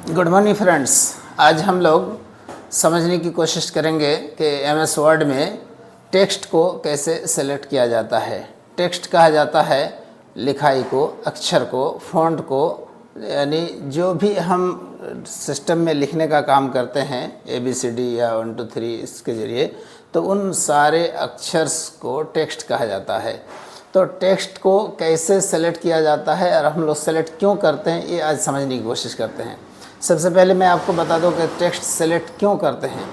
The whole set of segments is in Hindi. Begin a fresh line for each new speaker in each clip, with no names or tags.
Good morning friends. आज हम लोग समझने की कोशिश करेंगे कि एमएस वर्ड में टेक्स्ट को कैसे सेलेक्ट किया जाता है। टेक्स्ट कहा जाता है लिखाई को, अक्षर को, फ़ॉन्ट को, यानी जो भी हम सिस्टम में लिखने का काम करते हैं ABCD या 1 2 3 इसके ज़रिए, तो उन सारे अक्षर्स को टेक्स्ट कहा जाता है। तो टेक्स्ट को कैसे सेलेक्ट किया जाता है और हम लोग सेलेक्ट क्यों करते हैं, ये आज समझने की कोशिश करते हैं। सबसे पहले मैं आपको बता दूं कि टेक्स्ट सेलेक्ट क्यों करते हैं।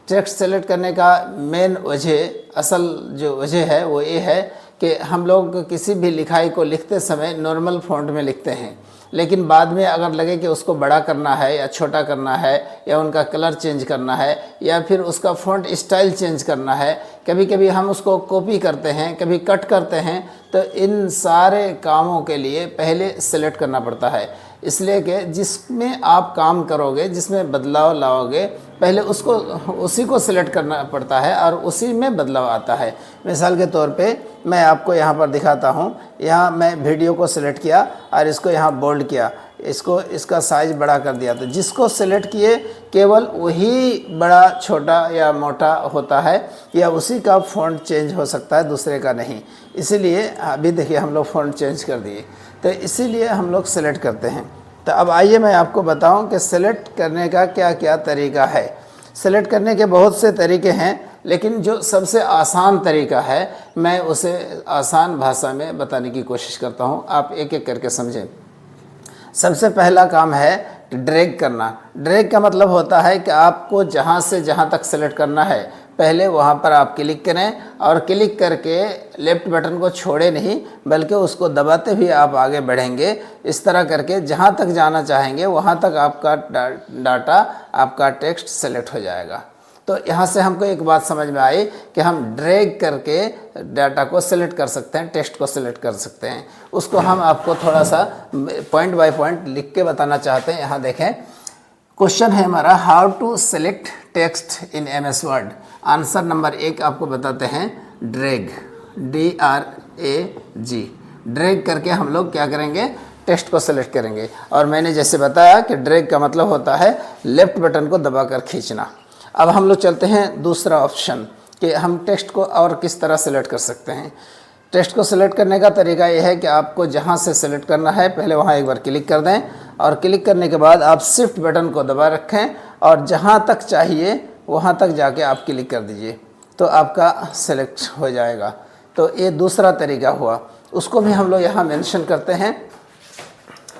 टेक्स्ट सेलेक्ट करने का मेन वजह, असल जो वजह है वो ये है कि हम लोग किसी भी लिखाई को लिखते समय नॉर्मल फ़ॉन्ट में लिखते हैं, लेकिन बाद में अगर लगे कि उसको बड़ा करना है या छोटा करना है या उनका कलर चेंज करना है या फिर उसका फ़ॉन्ट स्टाइल चेंज करना है, कभी कभी हम उसको कॉपी करते हैं, कभी कट करते हैं, तो इन सारे कामों के लिए पहले सेलेक्ट करना पड़ता है। इसलिए कि जिसमें आप काम करोगे, जिसमें बदलाव लाओगे, पहले उसको उसी को सिलेक्ट करना पड़ता है और उसी में बदलाव आता है। मिसाल के तौर पे मैं आपको यहाँ पर दिखाता हूँ। यहाँ मैं वीडियो को सिलेक्ट किया और इसको यहाँ बोल्ड किया, इसका साइज़ बड़ा कर दिया। तो जिसको सिलेक्ट किए केवल वही बड़ा, छोटा या मोटा होता है या उसी का फ़ॉन्ट चेंज हो सकता है, दूसरे का नहीं। इसीलिए अभी देखिए हम लोग फ़ॉन्ट चेंज कर दिए, तो इसीलिए हम लोग सेलेक्ट करते हैं। तो अब आइए मैं आपको बताऊं कि सेलेक्ट करने का क्या क्या तरीका है। सेलेक्ट करने के बहुत से तरीके हैं, लेकिन जो सबसे आसान तरीका है मैं उसे आसान भाषा में बताने की कोशिश करता हूं, आप एक एक करके समझें। सबसे पहला काम है ड्रैग करना। ड्रैग का मतलब होता है कि आपको जहां से जहां तक सेलेक्ट करना है, पहले वहां पर आप क्लिक करें और क्लिक करके लेफ़्ट बटन को छोड़े नहीं, बल्कि उसको दबाते हुए आप आगे बढ़ेंगे। इस तरह करके जहां तक जाना चाहेंगे वहां तक आपका डाटा, आपका टेक्स्ट सेलेक्ट हो जाएगा। तो यहाँ से हमको एक बात समझ में आई कि हम ड्रैग करके डाटा को सेलेक्ट कर सकते हैं, टेक्स्ट को सेलेक्ट कर सकते हैं। उसको हम आपको थोड़ा सा पॉइंट बाय पॉइंट लिख के बताना चाहते हैं। यहाँ देखें, क्वेश्चन है हमारा, how to select text in MS word. Answer number 1 आपको बताते हैं, ड्रैग, DRAG। ड्रैग करके हम लोग क्या करेंगे, टेक्स्ट को सेलेक्ट करेंगे। और मैंने जैसे बताया कि ड्रैग का मतलब होता है लेफ़्ट बटन को दबाकर खींचना। अब हम लोग चलते हैं दूसरा ऑप्शन कि हम टेक्स्ट को और किस तरह सेलेक्ट कर सकते हैं। टेक्स्ट को सेलेक्ट करने का तरीका यह है कि आपको जहां से सेलेक्ट करना है पहले वहां एक बार क्लिक कर दें और क्लिक करने के बाद आप शिफ्ट बटन को दबा रखें और जहां तक चाहिए वहां तक जाके आप क्लिक कर दीजिए, तो आपका सेलेक्ट हो जाएगा। तो ये दूसरा तरीका हुआ, उसको भी हम लोग यहाँ मेंशन करते हैं।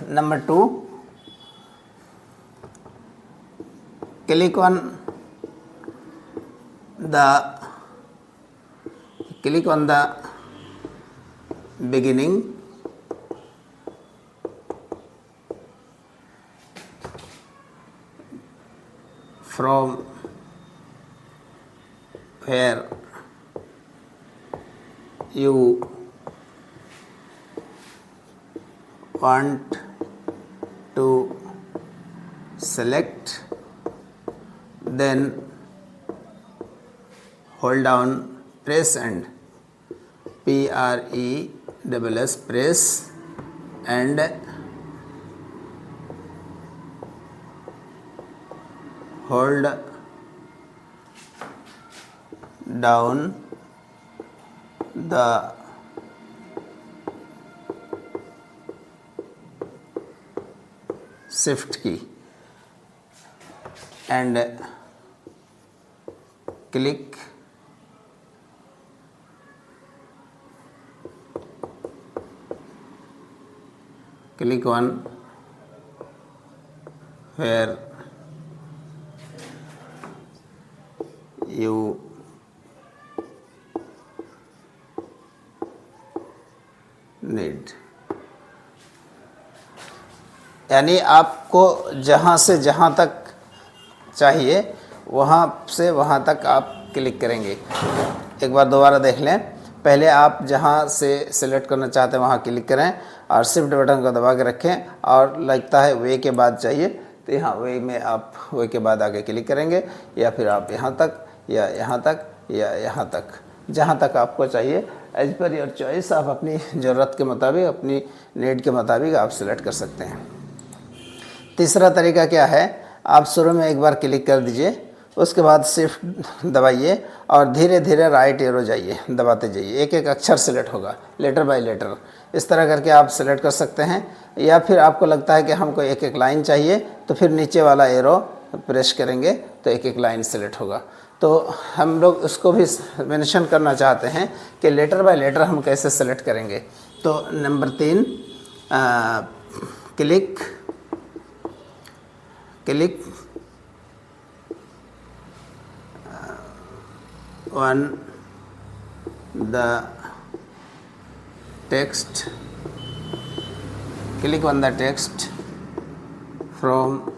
Number 2, click on the beginning from where you want to select, then hold down, press and PRESS, press and hold down the shift key and click on where you need। यानी आपको जहाँ से जहाँ तक चाहिए वहाँ से वहाँ तक आप क्लिक करेंगे। एक बार दोबारा देख लें, पहले आप जहाँ से सिलेक्ट करना चाहते हैं वहाँ क्लिक करें और शिफ्ट बटन को दबा के रखें और लगता है वे के बाद चाहिए तो यहाँ वे में आप वे के बाद आगे क्लिक करेंगे, या फिर आप यहाँ तक या यहाँ तक या यहाँ तक, जहाँ तक आपको चाहिए। एज पर योर चॉइस, आप अपनी ज़रूरत के मुताबिक, अपनी नीड के मुताबिक आप सिलेक्ट कर सकते हैं। तीसरा तरीका क्या है, आप शुरू में एक बार क्लिक कर दीजिए, उसके बाद शिफ्ट दबाइए और धीरे धीरे राइट एरो जाइए, दबाते जाइए, एक एक अक्षर सेलेक्ट होगा लेटर बाय लेटर। इस तरह करके आप सेलेक्ट कर सकते हैं। या फिर आपको लगता है कि हमको एक एक लाइन चाहिए तो फिर नीचे वाला एरो प्रेस करेंगे तो एक एक लाइन सेलेक्ट होगा। तो हम लोग उसको भी मेंशन करना चाहते हैं कि लेटर बाय लेटर हम कैसे सेलेक्ट करेंगे। तो number 3, click on the text, from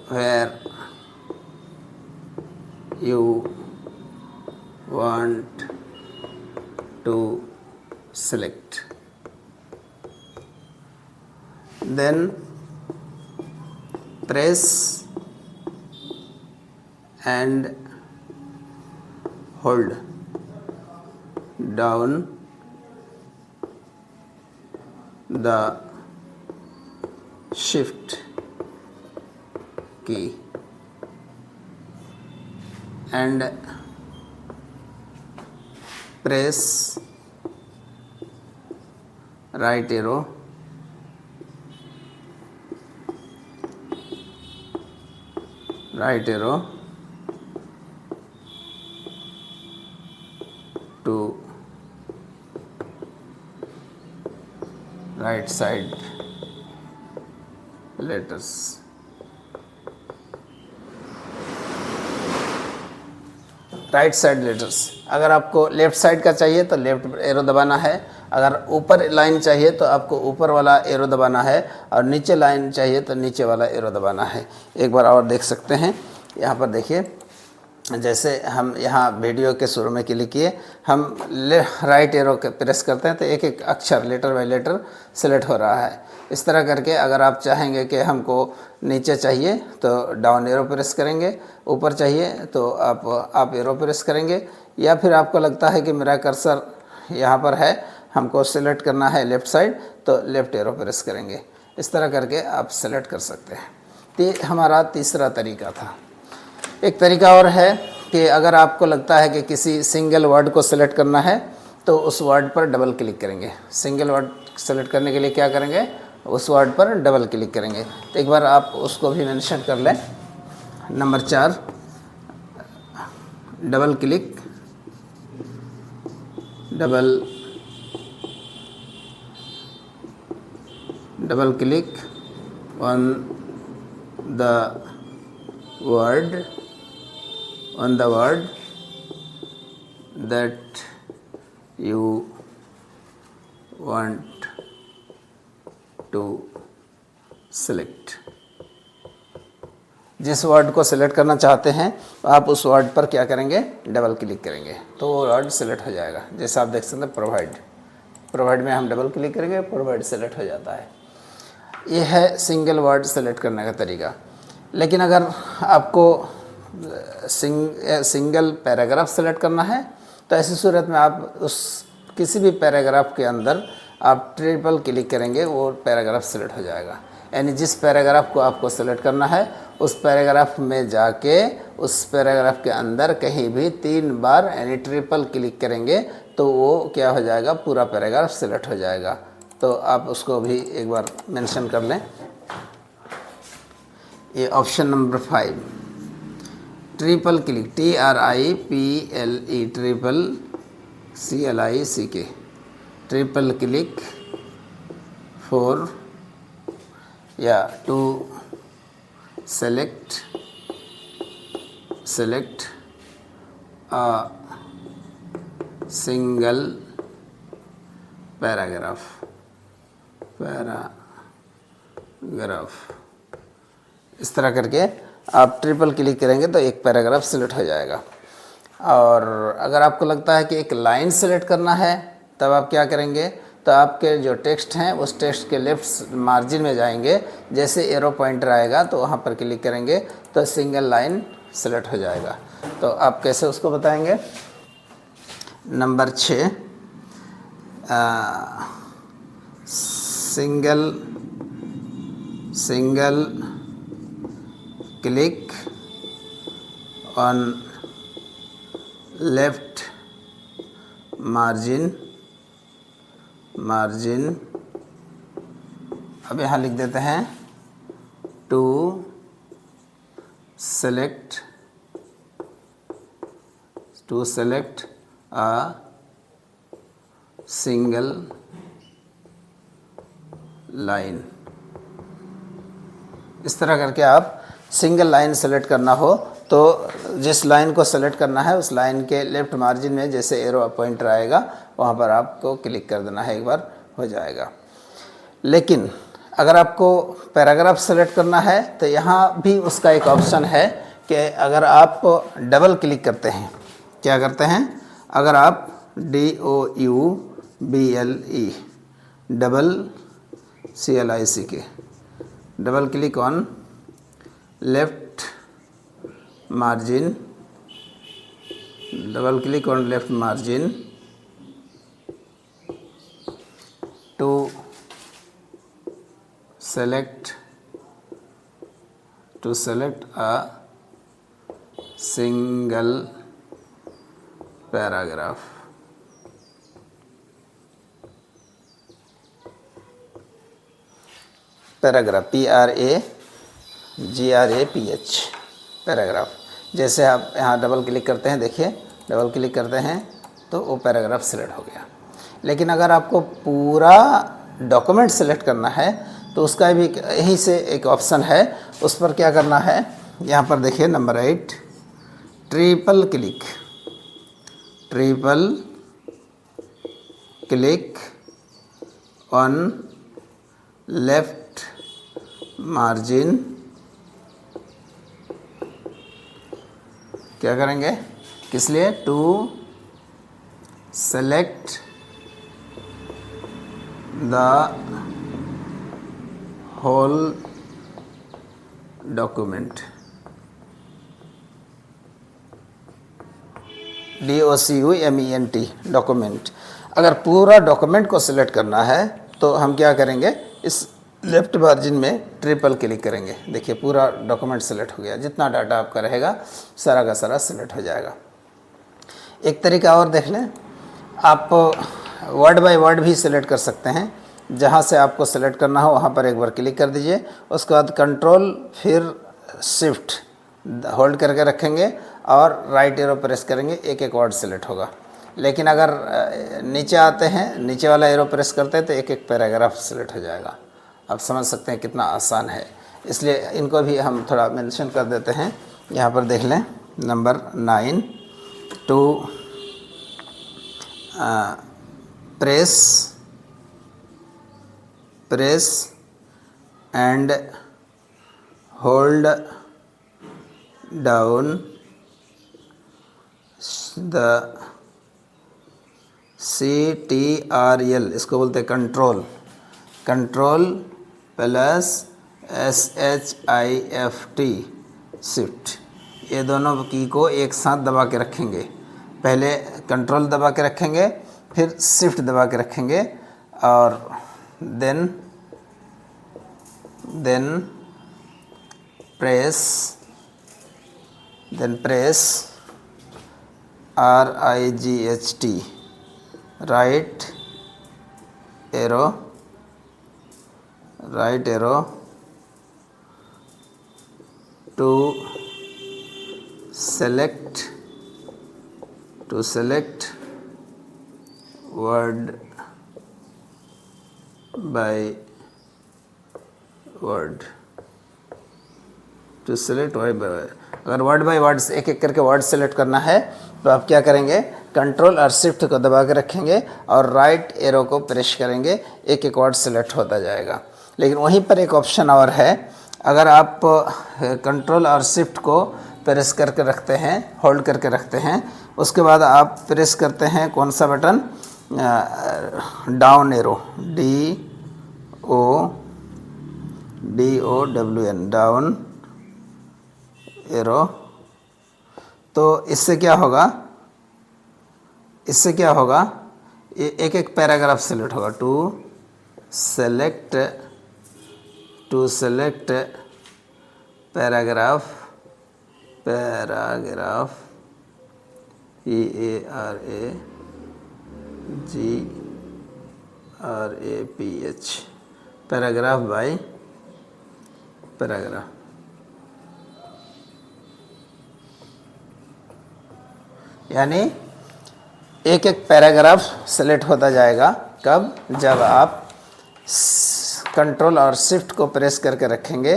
where you want to select, then press and hold down the shift key and press right arrow to right side letters। Right side letters, अगर आपको लेफ़्ट साइड का चाहिए तो लेफ़्ट एरो दबाना है, अगर ऊपर लाइन चाहिए तो आपको ऊपर वाला एरो दबाना है, और नीचे लाइन चाहिए तो नीचे वाला एरो दबाना है। एक बार और देख सकते हैं, यहाँ पर देखिए, जैसे हम यहाँ वीडियो के शुरू में क्लिक किए, हम राइट एरो के प्रेस करते हैं तो एक एक अक्षर लेटर बाय लेटर सेलेक्ट हो रहा है। इस तरह करके अगर आप चाहेंगे कि हमको नीचे चाहिए तो डाउन एरो प्रेस करेंगे, ऊपर चाहिए तो आप एरो प्रेस करेंगे, या फिर आपको लगता है कि मेरा कर्सर यहाँ पर है, हमको सेलेक्ट करना है लेफ़्ट साइड तो लेफ़्ट एरो प्रेस करेंगे। इस तरह करके आप सेलेक्ट कर सकते हैं। ये हमारा तीसरा तरीका था। एक तरीका और है कि अगर आपको लगता है कि किसी सिंगल वर्ड को सेलेक्ट करना है तो उस वर्ड पर डबल क्लिक करेंगे। सिंगल वर्ड सेलेक्ट करने के लिए क्या करेंगे, उस वर्ड पर डबल क्लिक करेंगे। तो एक बार आप उसको भी मेंशन कर लें। Number 4, double click on the word that you want to select। जिस वर्ड को सिलेक्ट करना चाहते हैं आप उस वर्ड पर क्या करेंगे, डबल क्लिक करेंगे तो वो वर्ड सेलेक्ट हो जाएगा। जैसे आप देख सकते हैं प्रोवाइड में हम डबल क्लिक करेंगे, प्रोवाइड सेलेक्ट हो जाता है। ये है सिंगल वर्ड सेलेक्ट करने का तरीका। लेकिन अगर आपको सिंगल पैराग्राफ सेलेक्ट करना है तो ऐसी सूरत में आप उस किसी भी पैराग्राफ के अंदर आप ट्रिपल क्लिक करेंगे, वो पैराग्राफ सेलेक्ट हो जाएगा। यानी जिस पैराग्राफ को आपको सेलेक्ट करना है उस पैराग्राफ में जाके उस पैराग्राफ के अंदर कहीं भी 3 बार यानी ट्रिपल क्लिक करेंगे तो वो क्या हो जाएगा, पूरा पैराग्राफ सेलेक्ट हो जाएगा। तो आप उसको भी एक बार मेंशन कर लें। ये option number 5, triple click, TRIPLE, triple CLICK, triple click for या to select a single paragraph. इस तरह करके आप ट्रिपल क्लिक करेंगे तो एक पैराग्राफ सेलेक्ट हो जाएगा। और अगर आपको लगता है कि एक लाइन सेलेक्ट करना है तब आप क्या करेंगे, तो आपके जो टेक्स्ट हैं उस टेक्स्ट के लेफ्ट मार्जिन में जाएंगे, जैसे एरो पॉइंटर आएगा तो वहाँ पर क्लिक करेंगे तो सिंगल लाइन सेलेक्ट हो जाएगा। तो आप कैसे उसको बताएंगे। Number 6, single single click on left margin अब यहाँ लिख देते हैं to select a single line। इस तरह करके आप सिंगल लाइन सेलेक्ट करना हो तो जिस लाइन को सेलेक्ट करना है उस लाइन के लेफ्ट मार्जिन में जैसे एरो पॉइंटर आएगा वहाँ पर आपको क्लिक कर देना है, एक बार हो जाएगा। लेकिन अगर आपको पैराग्राफ सेलेक्ट करना है तो यहाँ भी उसका एक ऑप्शन है कि अगर आप डबल क्लिक करते हैं, क्या करते हैं, अगर आप DOUBLE double CLICK double click on left margin to select a single paragraph। Paragraph PRAGRAPH paragraph. जैसे आप यहाँ डबल क्लिक करते हैं, देखिए डबल क्लिक करते हैं तो वो पैराग्राफ सेलेक्ट हो गया। लेकिन अगर आपको पूरा डॉक्यूमेंट सेलेक्ट करना है तो उसका भी यहीं से एक ऑप्शन है, उस पर क्या करना है, यहाँ पर देखिए number 8 triple click on left margin. क्या करेंगे, किस लिए, to select the whole document. DOCUMENT document. अगर पूरा डॉक्यूमेंट को सिलेक्ट करना है तो हम क्या करेंगे, इस लेफ्ट मार्जिन में ट्रिपल क्लिक करेंगे। देखिए पूरा डॉक्यूमेंट सेलेक्ट हो गया, जितना डाटा आपका रहेगा सारा का सारा सिलेक्ट हो जाएगा। एक तरीका और देख लें, आप वर्ड बाय वर्ड भी सिलेक्ट कर सकते हैं। जहाँ से आपको सेलेक्ट करना हो वहाँ पर एक बार क्लिक कर दीजिए, उसके बाद कंट्रोल फिर शिफ्ट होल्ड करके रखेंगे और राइट एरो प्रेस करेंगे, एक एक वर्ड सेलेक्ट होगा। लेकिन अगर नीचे आते हैं, नीचे वाला एरो प्रेस करते हैं तो एक एक पैराग्राफ सेलेक्ट हो जाएगा। आप समझ सकते हैं कितना आसान है, इसलिए इनको भी हम थोड़ा मेंशन कर देते हैं। यहाँ पर देख लें number 9 to press and hold down the CTRL, इसको बोलते हैं कंट्रोल प्लस SHIFT शिफ्ट। ये दोनों की को एक साथ दबा के रखेंगे। पहले कंट्रोल दबा के रखेंगे, फिर शिफ्ट दबा के रखेंगे और then press RIGHT right arrow to select word by word. To select word by word. अगर वर्ड बाय वर्ड एक एक करके वर्ड सेलेक्ट करना है तो आप क्या करेंगे, कंट्रोल और शिफ्ट को दबा के रखेंगे और राइट एरो को प्रेस करेंगे, एक एक वर्ड सेलेक्ट होता जाएगा। लेकिन वहीं पर एक ऑप्शन और है, अगर आप कंट्रोल और शिफ्ट को प्रेस करके रखते हैं, होल्ड करके रखते हैं, उसके बाद आप प्रेस करते हैं कौन सा button, down arrow DOWN down arrow. तो इससे क्या होगा, एक एक पैराग्राफ सेलेक्ट होगा। To select to select paragraph P-A-R-A-G-R-A-P-H paragraph by paragraph। यानी एक एक पैराग्राफ सेलेक्ट होता जाएगा। कब? जब आप कंट्रोल और शिफ्ट को प्रेस करके रखेंगे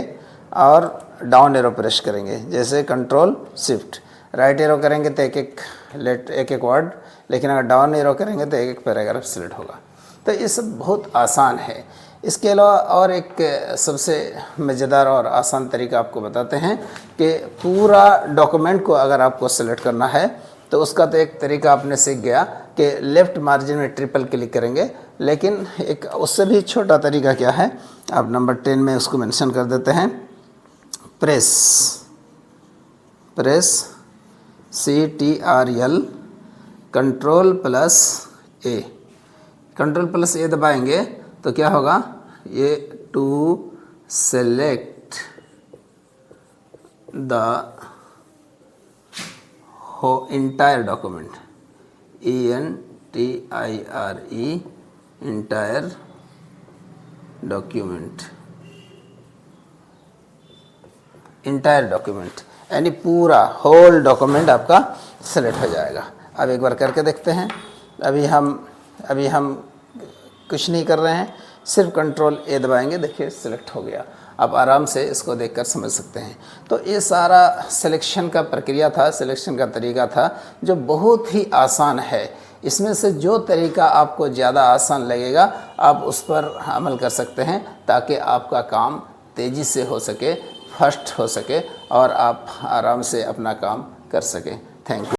और डाउन एरो प्रेस करेंगे। जैसे कंट्रोल शिफ्ट, राइट एरो करेंगे तो एक एक वर्ड, लेकिन अगर डाउन एरो करेंगे तो एक एक पैराग्राफ सेलेक्ट होगा। तो ये सब बहुत आसान है। इसके अलावा और एक सबसे मज़ेदार और आसान तरीका आपको बताते हैं कि पूरा डॉक्यूमेंट को अगर आपको सेलेक्ट करना है तो उसका तो एक तरीका आपने सीख गया कि लेफ़्ट मार्जिन में ट्रिपल क्लिक करेंगे, लेकिन एक उससे भी छोटा तरीका क्या है, आप नंबर 10 में उसको मेंशन कर देते हैं। प्रेस CTRL कंट्रोल प्लस ए दबाएंगे तो क्या होगा, ये टू सेलेक्ट द हो entire document, ENTIRE entire document यानी पूरा होल डॉक्यूमेंट आपका सेलेक्ट हो जाएगा। अब एक बार करके देखते हैं। अभी हम कुछ नहीं कर रहे हैं, सिर्फ कंट्रोल ए दबाएंगे, देखिए सिलेक्ट हो गया। आप आराम से इसको देखकर समझ सकते हैं। तो ये सारा सिलेक्शन का प्रक्रिया था, सिलेक्शन का तरीका था जो बहुत ही आसान है। इसमें से जो तरीका आपको ज़्यादा आसान लगेगा आप उस पर अमल कर सकते हैं ताकि आपका काम तेज़ी से हो सके, फास्ट हो सके और आप आराम से अपना काम कर सकें। Thank you.